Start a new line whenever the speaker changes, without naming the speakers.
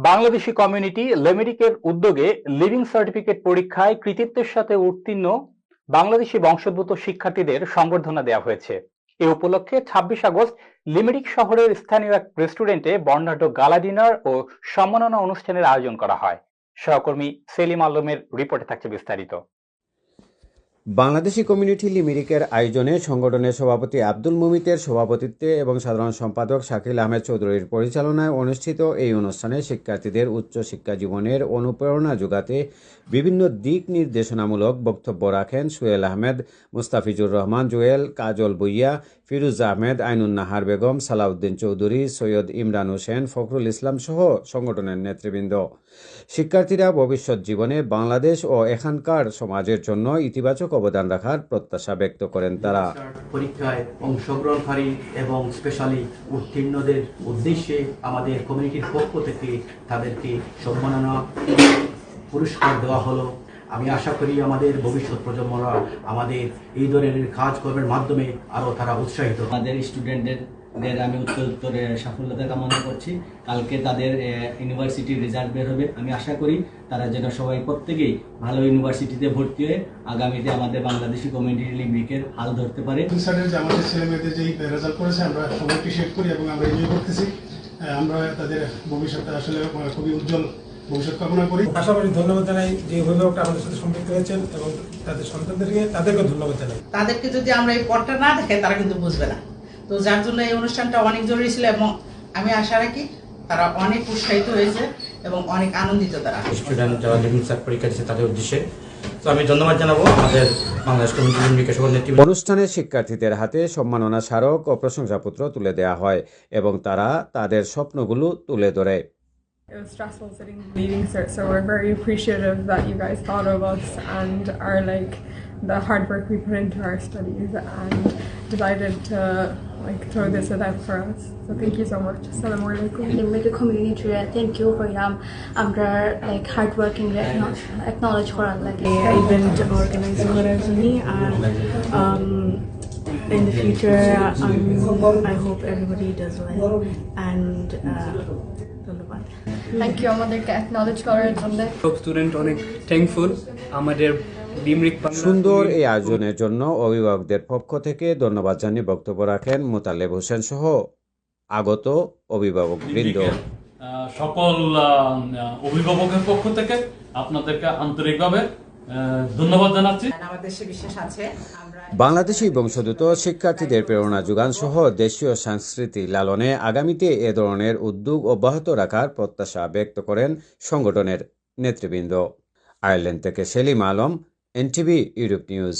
Bangladeshi community লিমিরিকের উদ্যোগে living certificate পরীক্ষায় কৃতিত্বের সাথে উত্তীর্ণ বাংলাদেশি বংশোদ্ভূত শিক্ষার্থীদের সংবর্ধনা দেওয়া হয়েছে। এ উপলক্ষে ২৬ আগস্ট লিমেরিক শহরের স্থানীয় এক রেস্টুরেন্টে বর্ণাঢ্য গালা ডিনার ও সম্মাননা অনুষ্ঠানের আয়োজন করা হয়। সহকর্মী সেলিম আলমের রিপোর্টে থাকছে বিস্তারিত।
বাংলাদেশি কমিউনিটি লিমিরিকের আয়োজনে সংগঠনের সভাপতি আব্দুল মুমিতের সভাপতিত্বে এবং সাধারণ সম্পাদক শাকিল আহমেদ চৌধুরীর পরিচালনায় অনুষ্ঠিত এই অনুষ্ঠানে শিক্ষার্থীদের উচ্চ শিক্ষা জীবনের অনুপ্রেরণা যোগাতে বিভিন্ন দিক নির্দেশনামূলক বক্তব্য রাখেন সুহেল আহমেদ, মুস্তাফিজুর রহমান জুয়েল, কাজল বুইয়া, ফিরুজ আহমেদ, আইনুন নাহার বেগম, সালাউদ্দিন চৌধুরী, সৈয়দ ইমরান হোসেন, ফখরুল ইসলাম সহ সংগঠনের নেতৃবৃন্দ। শিক্ষার্থীরা ভবিষ্যৎ জীবনে বাংলাদেশ ও এখানকার সমাজের জন্য ইতিবাচক অবদান রাখার প্রত্যাশা ব্যক্ত করেন তারা।
পরীক্ষায় অংশগ্রহণকারী এবং স্পেশালি উত্তীর্ণদের উদ্দেশ্যে আমাদের কমিউনিটির পক্ষ থেকে তাদেরকে সম্মাননা পুরস্কার দেওয়া হলো। আমি আশা করি আমাদের ভবিষ্যৎ প্রজন্মরা আমাদের এই ধরনের কাজকর্মের মাধ্যমে আরও তারা উৎসাহিত।
আমাদের স্টুডেন্টদের আমি উত্তরে সাফল্যতা কামনা করছি। কালকে তাদের ইউনিভার্সিটির রেজাল্ট বের হবে। আমি আশা করি তারা যেন সবাই প্রত্যেকেই ভালো ইউনিভার্সিটিতে ভর্তি হয়ে আগামীতে আমাদের বাংলাদেশি কমিউনিটি লিমিকের হাল ধরতে পারে।
আমাদের ছেলেমেয়েদের যেই রেজাল্ট করেছে আমরা সবাই অ্যাপ্রিশিয়েট করি এবং আমরা এনজয় করতেছি। আমরা তাদের ভবিষ্যৎটা আসলে খুবই উজ্জ্বল ভবিষ্যৎ কামনা করি।
পাশাপাশি ধন্যবাদ জানাই যে অভিভাবকরা আমাদের সাথে সম্পৃক্ত হয়েছেন এবং তাদের সন্তানদেরকে তাদেরকে ধন্যবাদ জানাই।
তাদেরকে যদি আমরা এই পথটা না দেখে তারা কিন্তু বুঝবে না। তো যার জন্য এই অনুষ্ঠানটা অনেক জরুরি ছিল এবং আমি আশা রাখি তারা অনেক উৎসাহিত হয়েছে এবং অনেক আনন্দিত। তারা
স্টুডেন্ট যারা লিভিং সার্টিফিকেট পরীক্ষা দিচ্ছে তাদের উদ্দেশ্যে তো আমি ধন্যবাদ জানাবো আমাদের বাংলাদেশ কমিউনিটি লিমিটেড সকল নেতৃবৃন্দ।
অনুষ্ঠানে শিক্ষার্থীদের হাতে সম্মাননা স্মারক ও প্রশংসাপত্র তুলে দেওয়া হয় এবং তারা তাদের স্বপ্নগুলো তুলে ধরে।
It was stressful sitting leaving cert, so we're very appreciative that you guys thought of us and are like the hard work we put into our studies and decided to like throw this event for us. So thank you so much. Assalamu alaikum.
Limerick community thank you for আমরা like hard working acknowledge করার লাগে
Event organizing me and in the future I hope everybody does well and ধন্যবাদ।
Thank you আমাদেরকে acknowledge করার জন্য।
সব student অনেক thankful আমাদের লিমরিক
সুন্দর এই আয়োজনের জন্য অভিভাবকদের পক্ষ থেকে ধন্যবাদ জানিয়ে বক্তব্য রাখেন মোতালেব হোসেন সহ আগত অভিভাবক বৃন্দ।
সকল অভিভাবকের পক্ষ থেকে আপনাদেরকে আন্তরিকভাবে ধন্যবাদ জানাচ্ছি।
আমার দেশে বিশ্বাস আছে
বাংলাদেশি বংশোদ্ভূত শিক্ষার্থীদের প্রেরণা যোগান সহ দেশীয় সংস্কৃতি লালনে আগামীতে এ ধরনের উদ্যোগ অব্যাহত রাখার প্রত্যাশা ব্যক্ত করেন সংগঠনের নেতৃবৃন্দ। আয়ারল্যান্ড থেকে Selim Alam, NTV Europe news.